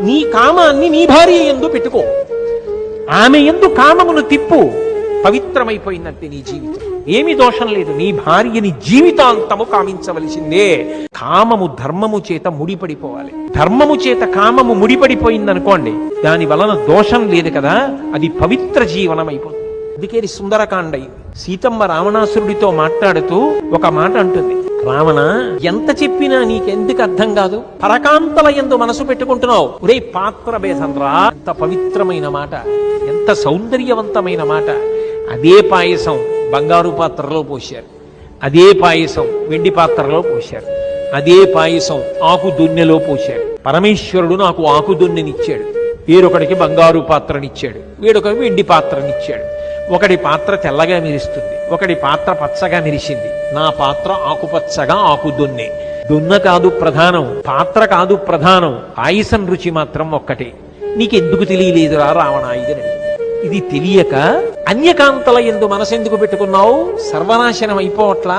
నీ కామాన్ని నీ భార్య యందు పెట్టుకో, ఆమె యందు కామమును తిప్పు, పవిత్రమైపోయిందంటే నీ జీవితం. ఏమి దోషం లేదు. నీ భార్యని జీవితాంతము కామించవలసిందే. కామము ధర్మము చేత ముడిపడిపోవాలి. ధర్మము చేత కామము ముడిపడిపోయిందనుకోండి, దాని వలన దోషం లేదు కదా, అది పవిత్ర జీవనం అయిపోతుంది. అందుకే సుందరకాండ. సీతమ్మ రావణాసురుడితో మాట్లాడుతూ ఒక మాట అంటుంది, రావణ, ఎంత చెప్పినా నీకెందుకు అర్థం కాదు? పరకాంతల యందు మనసు పెట్టుకుంటున్నావు. ఒరే పాత్ర భేదంరా, ఎంత పవిత్రమైన మాట, ఎంత సౌందర్యవంతమైన మాట. అదే పాయసం బంగారు పాత్రలో పోశారు, అదే పాయసం వెండి పాత్రలో పోశారు, అదే పాయసం ఆకు దొన్నెలో పోశారు. పరమేశ్వరుడు నాకు ఆకు దొన్నెనిచ్చాడు, వేరొకడికి బంగారు పాత్రనిచ్చాడు, వేరొకరికి వెండి పాత్రనిచ్చాడు. ఒకటి పాత్ర తెల్లగా మెరుస్తుంది, ఒకటి పాత్ర పచ్చగా మెరిసింది. నా పాత్ర ఆకుపచ్చగా ఆకు దొన్నె. దొన్న కాదు ప్రధానం, పాత్ర కాదు ప్రధానం, పాయసం రుచి మాత్రం ఒక్కటే. నీకెందుకు తెలియలేదురా రావణ ఇది? ఇది తెలియక అన్యకాంతల యందు మనసెందుకు పెట్టుకున్నావు? సర్వనాశనం అయిపోవట్లా?